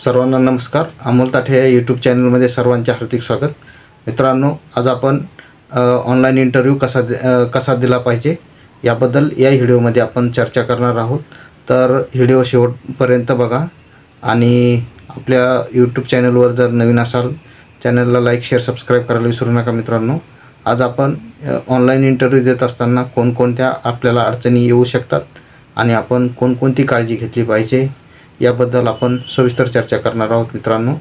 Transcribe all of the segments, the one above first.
सर्वांना नमस्कार. अमोल ताठे या यूट्यूब चॅनलमध्ये सर्वांचे हार्दिक स्वागत. मित्रांनो, आज आपण ऑनलाईन इंटरव्ह्यू कसा दिला पाहिजे याबद्दल या व्हिडिओमध्ये आपण चर्चा करणार आहोत. तर व्हिडिओ शेवटपर्यंत बघा आणि आपल्या यूट्यूब चॅनलवर जर नवीन असाल चॅनलला लाईक, शेअर, सबस्क्राईब करायला विसरू नका. मित्रांनो, आज आपण ऑनलाईन इंटरव्ह्यू देत असताना कोणकोणत्या आपल्याला अडचणी येऊ शकतात आणि आपण कोणकोणती काळजी घेतली पाहिजे याबद्दल आपण सविस्तर चर्चा करणार आहोत. मित्रांनो,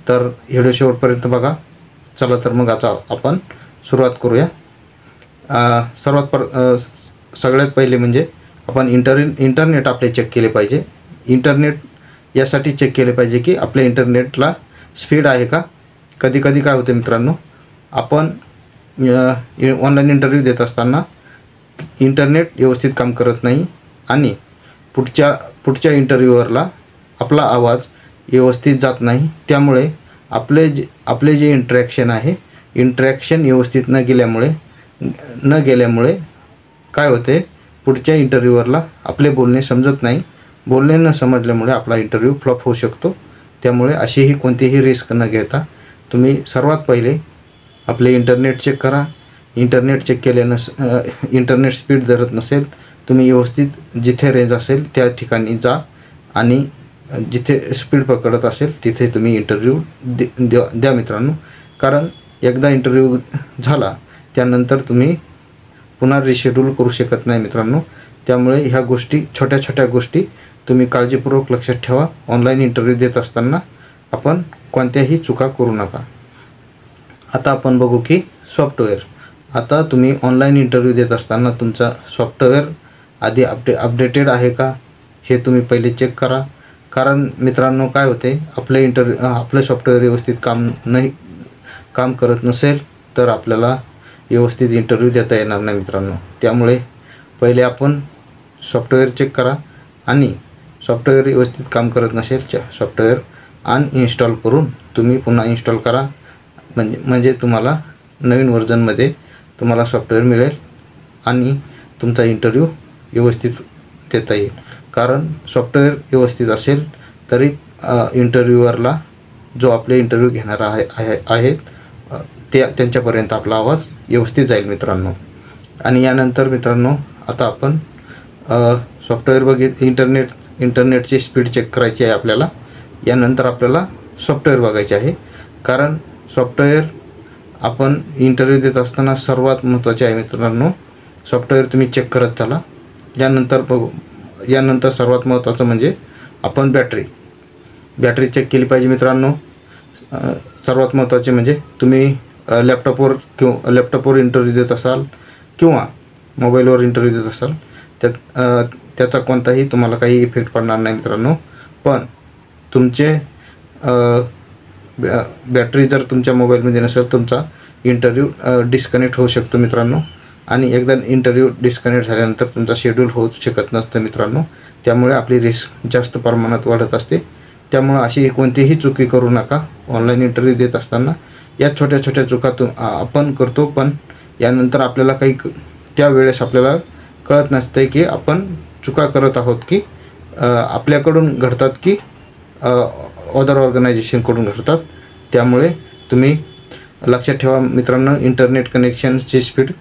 तर व्हिडिओ शेवटपर्यंत बघा. चला तर मग आता आपण सुरुवात करूया. सगळ्यात पहिले म्हणजे आपण इंटरनेट आपले चेक केले पाहिजे. इंटरनेट यासाठी चेक केले पाहिजे की आपल्या इंटरनेटला स्पीड आहे का. कधी काय होते मित्रांनो, आपण ऑनलाईन इंटरव्ह्यू देत असताना इंटरनेट व्यवस्थित काम करत नाही आणि पुढच्या इंटरव्ह्यूवरला आपला आवाज व्यवस्थित जात नाही. त्यामुळे आपले जे इंटरॅक्शन व्यवस्थित न गेल्यामुळे काय होते, पुढच्या इंटरव्ह्यूवरला आपले बोलणे समजत नाही. बोलणे न समजल्यामुळे आपला इंटरव्ह्यू फ्लॉप होऊ शकतो. त्यामुळे अशीही कोणतीही रिस्क न घेता तुम्ही सर्वात पहिले आपले इंटरनेट चेक करा. इंटरनेट चेक इंटरनेट स्पीड धरत नसेल, तुम्ही व्यवस्थित जिथे रेंज असेल त्या ठिकाणी जा आणि जिथे स्पीड पकडत असेल तिथे तुम्ही इंटरव्ह्यू द्या मित्रांनो. कारण एकदा इंटरव्ह्यू झाला त्यानंतर तुम्ही पुन्हा रिशेड्यूल करू शकत नाही मित्रांनो. त्यामुळे ह्या गोष्टी, छोट्या गोष्टी तुम्ही काळजीपूर्वक लक्षात ठेवा. ऑनलाईन इंटरव्ह्यू देत असताना आपण कोणत्याही चुका करू नका. आता आपण बघू की सॉफ्टवेअर. आता तुम्ही ऑनलाईन इंटरव्ह्यू देत असताना तुमचा सॉफ्टवेअर आधी अपडेटेड आहे का हे तुम्ही पहिले चेक करा. कारण मित्रांनो, काय होते, आपलं सॉफ्टवेअर व्यवस्थित काम करत नसेल तर आपल्याला व्यवस्थित इंटरव्ह्यू देता येणार नाही मित्रांनो. त्यामुळे पहिले आपण सॉफ्टवेअर चेक करा आणि सॉफ्टवेअर व्यवस्थित काम करत नसेल सॉफ्टवेअर अनइन्स्टॉल करून तुम्ही पुन्हा इन्स्टॉल करा. म्हणजे तुम्हाला नवीन व्हर्जनमध्ये तुम्हाला सॉफ्टवेअर मिळेल आणि तुमचा इंटरव्ह्यू व्यवस्थित देता येईल. कारण सॉफ्टवेअर व्यवस्थित असेल तरी इंटरव्ह्यूवरला जो आपले इंटरव्ह्यू घेणार आहेत त्यांच्यापर्यंत आपला आवाज व्यवस्थित जाईल मित्रांनो. आणि यानंतर मित्रांनो, आता आपण सॉफ्टवेअर इंटरनेटची स्पीड चेक करायची आहे आपल्याला. यानंतर आपल्याला सॉफ्टवेअर बघायचे आहे. कारण सॉफ्टवेअर आपण इंटरव्ह्यू देत असताना सर्वात महत्त्वाचे आहे मित्रांनो. सॉफ्टवेअर तुम्ही चेक करत चला. यानंतर सर्वात महत्त्वाचं म्हणजे आपण बॅटरी चेक केली पाहिजे मित्रांनो. सर्वात महत्त्वाचे म्हणजे तुम्ही लॅपटॉपवर इंटरव्ह्यू देत असाल किंवा मोबाईलवर इंटरव्ह्यू देत असाल त्याचा कोणताही तुम्हाला काही इफेक्ट पडणार नाही मित्रांनो. पण तुमचे बॅटरी जर तुमच्या मोबाईलमध्ये नसेल तुमचा इंटरव्ह्यू डिस्कनेक्ट होऊ शकतो मित्रांनो. आणि एकदा इंटरव्ह्यू डिस्कनेक्ट झाल्यानंतर तुमचा शेड्यूल होऊ शकत नसतं मित्रांनो. त्यामुळे आपली रिस्क जास्त प्रमाणात वाढत असते. त्यामुळे अशी कोणतीही चुकी करू नका ऑनलाईन इंटरव्ह्यू देत असताना. या छोट्या चुका आपण करतो, पण यानंतर आपल्याला त्यावेळेस आपल्याला कळत नसते की आपण चुका करत आहोत की आपल्याकडून घडतात की अदर ऑर्गनायझेशनकडून घडतात. त्यामुळे तुम्ही लक्षात ठेवा मित्रांनो, इंटरनेट कनेक्शनची स्पीड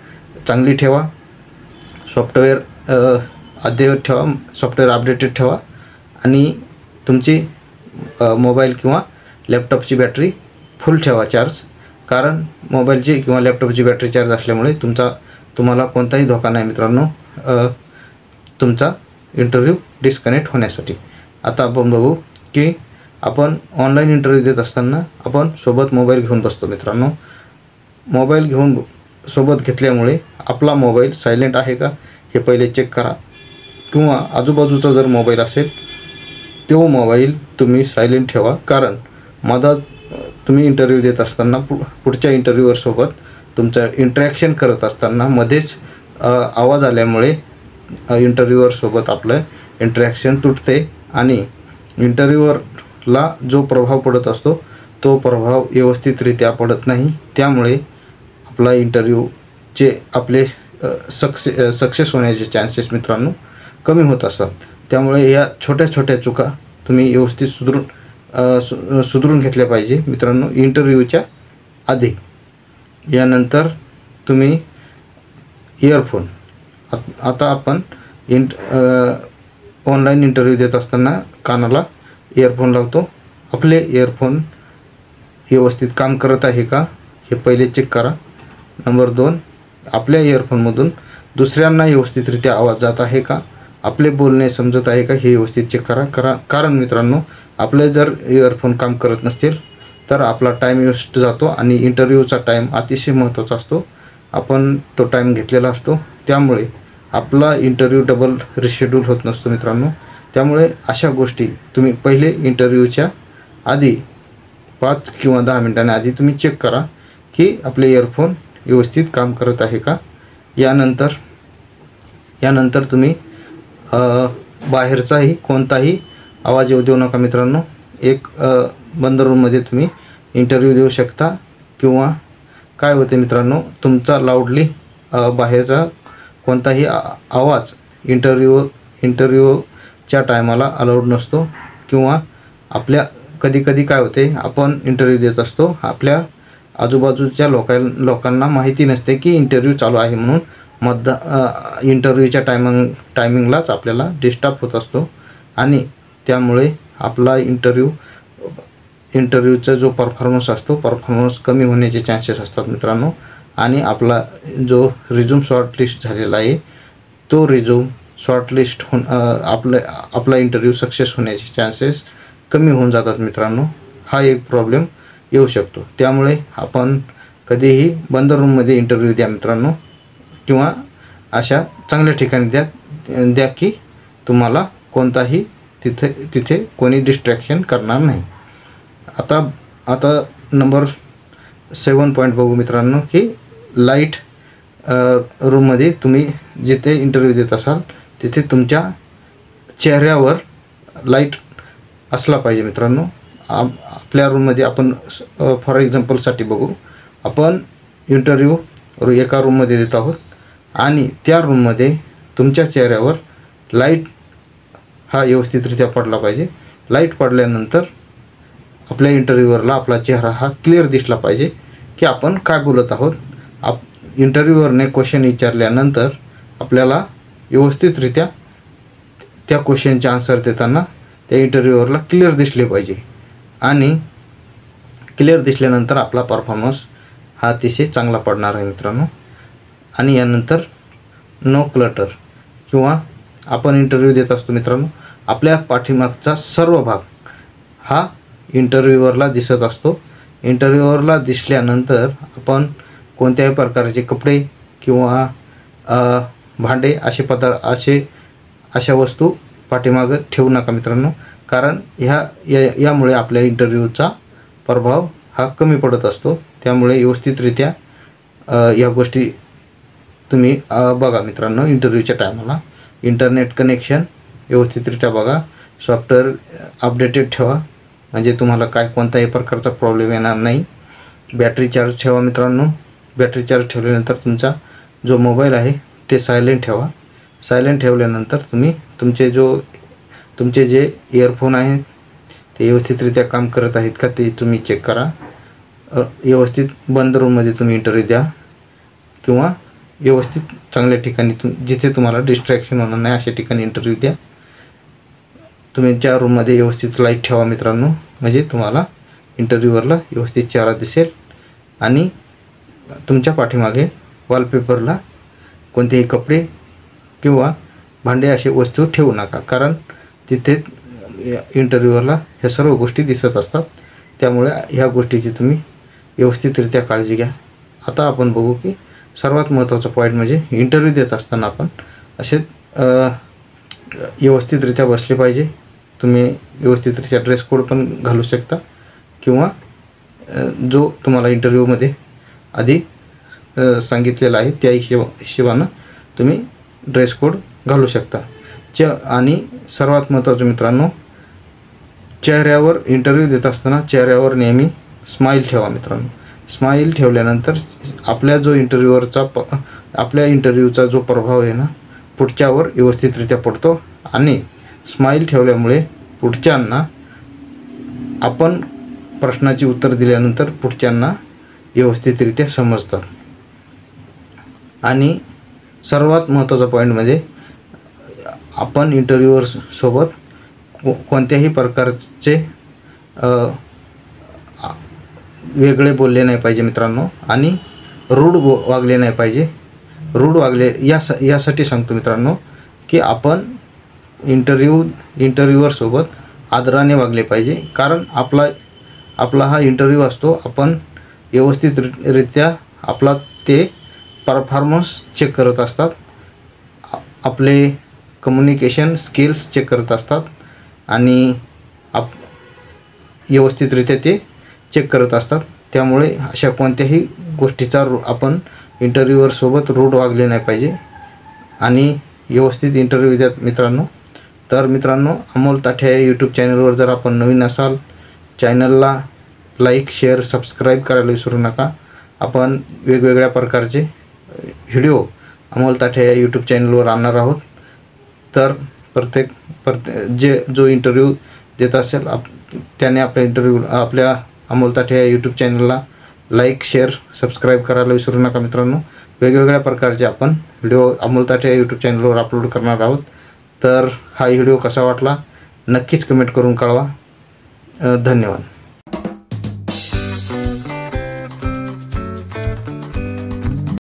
चांगली ठेवा. सॉफ्टवेअर अद्ययावत ठेवा, सॉफ्टवेअर अपडेटेड ठेवा आणि तुमची मोबाईल किंवा लॅपटॉपची बॅटरी फुल ठेवा चार्ज. कारण मोबाईलची किंवा लॅपटॉपची बॅटरी चार्ज असल्यामुळे तुम्हाला कोणताही धोका नाही मित्रांनो तुमचा इंटरव्ह्यू डिस्कनेक्ट होण्यासाठी. आता आपण बघू की आपण ऑनलाईन इंटरव्ह्यू देत असताना आपण सोबत मोबाईल घेऊन बसतो मित्रांनो. मोबाईल सोबत घेतल्यामुळे आपला मोबाईल सायलेंट आहे का हे पहिले चेक करा. किंवा आजूबाजूचा जर मोबाईल असेल तो मोबाईल तुम्ही सायलेंट ठेवा. कारण तुम्ही इंटरव्ह्यू देत असताना पुढच्या इंटरव्ह्यूवरसोबत तुमचं इंटरॅक्शन करत असताना मध्येच आवाज आल्यामुळे इंटरव्ह्यूवरसोबत आपलं इंटरॅक्शन तुटते आणि इंटरव्ह्यूवरला जो प्रभाव पडत असतो तो प्रभाव व्यवस्थितरित्या पडत नाही. त्यामुळे आपला इंटरव्ह्यूचे आपले सक्सेस होण्याचे चान्सेस मित्रांनो कमी होत असतात. त्यामुळे या छोट्या चुका तुम्ही व्यवस्थित सुधारून सुधारून घेतल्या पाहिजे मित्रांनो इंटरव्ह्यूच्या आधी. यानंतर तुम्ही इयरफोन, आता आपण ऑनलाईन इंटरव्ह्यू देत असताना कानाला इयरफोन लावतो. आपले इयरफोन व्यवस्थित काम करत आहे का हे पहिले चेक करा. नंबर 2, आपल्या इयरफोनमधून दुसऱ्यांना व्यवस्थितरित्या आवाज जात आहे का, आपले बोलणे समजत आहे का हे व्यवस्थित चेक करा. कारण मित्रांनो आपले जर इयरफोन काम करत नसतील तर आपला टाईम वेस्ट जातो आणि इंटरव्ह्यूचा टाईम अतिशय महत्त्वाचा असतो. आपण तो टाईम घेतलेला असतो, त्यामुळे आपला इंटरव्ह्यू डबल रिशेड्यूल होत नसतो मित्रांनो. त्यामुळे अशा गोष्टी तुम्ही पहिले इंटरव्ह्यूच्या आधी 5 किंवा 10 मिनिटांनी आधी तुम्ही चेक करा की आपले इयरफोन व्यवस्थित काम करत आहे का. यानंतर तुम्ही बाहेरचाही कोणताही आवाज येऊ देऊ नका मित्रांनो. एक बंद रूममध्ये तुम्ही इंटरव्ह्यू देऊ शकता. किंवा काय होते मित्रांनो, तुमचा लाऊडली बाहेरचा कोणताही आवाज इंटरव्ह्यूच्या टायमाला अलाउड नसतो. किंवा आपल्या कधी काय होते, आपण इंटरव्ह्यू देत असतो, आपल्या आजूबाजूच्या लोकांना माहिती नसते की इंटरव्ह्यू चालू आहे म्हणून इंटरव्ह्यूच्या टायमिंगलाच आपल्याला डिस्टर्ब होत असतो आणि त्यामुळे आपला इंटरव्ह्यूचा जो परफॉर्मन्स असतो परफॉर्मन्स कमी होण्याचे चान्सेस असतात मित्रांनो. आणि आपला जो रिझ्यूम शॉर्टलिस्ट झालेला आहे तो रिझ्यूम शॉर्टलिस्ट आपला इंटरव्ह्यू सक्सेस होण्याचे चान्सेस कमी होऊन जातात मित्रांनो. हा एक प्रॉब्लेम येऊ शकतो. त्यामुळे आपण कधीही बंद रूममध्ये इंटरव्ह्यू द्या मित्रांनो. किंवा अशा चांगल्या ठिकाणी द्या की तुम्हाला कोणताही तिथे कोणी डिस्ट्रॅक्शन करणार नाही. आता नंबर 7 पॉईंट बघू मित्रांनो की लाईट रूममध्ये तुम्ही जिथे इंटरव्ह्यू देत असाल तिथे तुमच्या चेहऱ्यावर लाईट असला पाहिजे मित्रांनो. आपल्या रूममध्ये आपण फॉर एक्झाम्पलसाठी बघू, आपण इंटरव्ह्यू एका रूममध्ये देत आहोत आणि त्या रूममध्ये तुमच्या चेहऱ्यावर लाईट हा व्यवस्थितरित्या पडला पाहिजे. लाईट पडल्यानंतर आपल्या इंटरव्ह्यूवरला आपला चेहरा हा क्लिअर दिसला पाहिजे की आपण काय बोलत आहोत. इंटरव्ह्यूवरने क्वेश्चन विचारल्यानंतर आपल्याला व्यवस्थितरित्या त्या क्वेश्चनचे आन्सर देताना त्या इंटरव्ह्यूवरला क्लिअर दिसले पाहिजे. आणि क्लिअर दिसल्यानंतर आपला परफॉर्मन्स हा अतिशय चांगला पडणार आहे मित्रांनो. आणि यानंतर नो क्लटर, किंवा आपण इंटरव्ह्यू देत असतो मित्रांनो, आपल्या पाठीमागचा सर्व भाग हा इंटरव्ह्यूवरला दिसत असतो. इंटरव्ह्यूवरला दिसल्यानंतर आपण कोणत्याही प्रकारचे कपडे किंवा भांडे अशा वस्तू पाठीमागं ठेवू नका मित्रांनो. कारण यामुळे आपल्या इंटरव्ह्यूचा प्रभाव हा कमी पडत असतो. त्यामुळे व्यवस्थितरित्या या गोष्टी तुम्ही बघा मित्रांनो. इंटरव्ह्यूच्या टायमाला इंटरनेट कनेक्शन व्यवस्थितरित्या बघा, सॉफ्टवेअर अपडेटेड ठेवा म्हणजे तुम्हाला कोणताही प्रकारचा प्रॉब्लेम येणार नाही. बॅटरी चार्ज ठेवा मित्रांनो. बॅटरी चार्ज ठेवल्यानंतर तुमचा जो मोबाईल आहे ते सायलेंट ठेवा. सायलेंट ठेवल्यानंतर तुम्ही तुमचे जे इयरफोन आहेत ते व्यवस्थितरित्या काम करत आहेत का ते तुम्ही चेक करा. व्यवस्थित बंद रूममध्ये तुम्ही इंटरव्ह्यू द्या किंवा व्यवस्थित चांगल्या ठिकाणी जिथे तुम्हाला डिस्ट्रॅक्शन होणार नाही अशा ठिकाणी इंटरव्ह्यू द्या. तुम्ही ज्या रूममध्ये व्यवस्थित लाईट ठेवा मित्रांनो, म्हणजे तुम्हाला इंटरव्ह्यूवरला व्यवस्थित चेहरा दिसेल. आणि तुमच्या पाठीमागे वॉलपेपरला कोणतेही कपडे किंवा भांडे असे वस्तू ठेवू नका, कारण तिथे इंटरव्ह्यूवरला ह्या सर्व गोष्टी दिसत असतात. त्यामुळे ह्या गोष्टीची तुम्ही व्यवस्थितरित्या काळजी घ्या. आता आपण बघू की सर्वात महत्त्वाचा पॉईंट म्हणजे इंटरव्ह्यू देत असताना आपण असे व्यवस्थितरित्या बसले पाहिजे. तुम्ही व्यवस्थितरित्या ड्रेस कोड पण घालू शकता किंवा जो तुम्हाला इंटरव्ह्यूमध्ये आधी सांगितलेला आहे त्या हिशोबानं तुम्ही ड्रेस कोड घालू शकता. आणि सर्वात महत्त्वाचं मित्रांनो, चेहऱ्यावर इंटरव्ह्यू देत असताना चेहऱ्यावर नेहमी स्माईल ठेवा मित्रांनो. स्माईल ठेवल्यानंतर आपल्या इंटरव्ह्यूचा जो प्रभाव आहे ना पुढच्यावर व्यवस्थितरित्या पडतो. आणि स्माईल ठेवल्यामुळे पुढच्यांना आपण प्रश्नाची उत्तर दिल्यानंतर पुढच्यांना व्यवस्थितरित्या समजतात. आणि सर्वात महत्त्वाचा पॉईंट म्हणजे आपण इंटरव्ह्यूअरसोबत कोणत्याही प्रकारचे वेगळे बोलले नाही पाहिजे मित्रांनो, आणि रूढ वागले नाही पाहिजे. रूढ वागले यासाठी सांगतो मित्रांनो की आपण इंटरव्ह्यूअरसोबत आदराने वागले पाहिजे. कारण आपला हा इंटरव्ह्यू असतो. आपण व्यवस्थितरित्या आपला ते परफॉर्मन्स चेक करत असतात, आपले कम्युनिकेशन स्किल्स चेक करत असतात आणि व्यवस्थितरित्या ते चेक करत असतात. त्यामुळे अशा कोणत्याही गोष्टीचा आपण इंटरव्ह्यूअरसोबत रूढ वागले नाही पाहिजे आणि व्यवस्थित इंटरव्ह्यू द्या मित्रांनो. तर मित्रांनो, अमोल ताठे या यूट्यूब चॅनलवर जर आपण नवीन असाल, चॅनलला लाईक, शेअर, सबस्क्राईब करायला विसरू नका. आपण वेगवेगळ्या प्रकारचे व्हिडिओ अमोल ताठे या यूट्यूब चॅनलवर आणणार आहोत. तर जो इंटरव्ह्यू देत असेल त्याने आपल्या अमोल ताठे या यूट्यूब चॅनलला लाईक, शेअर, सबस्क्राईब करायला विसरू नका मित्रांनो. वेगवेगळ्या प्रकारचे आपण व्हिडिओ अमोल ताठे या यूट्यूब चॅनलवर अपलोड करणार आहोत. तर हा व्हिडिओ कसा वाटला नक्कीच कमेंट करून कळवा. धन्यवाद.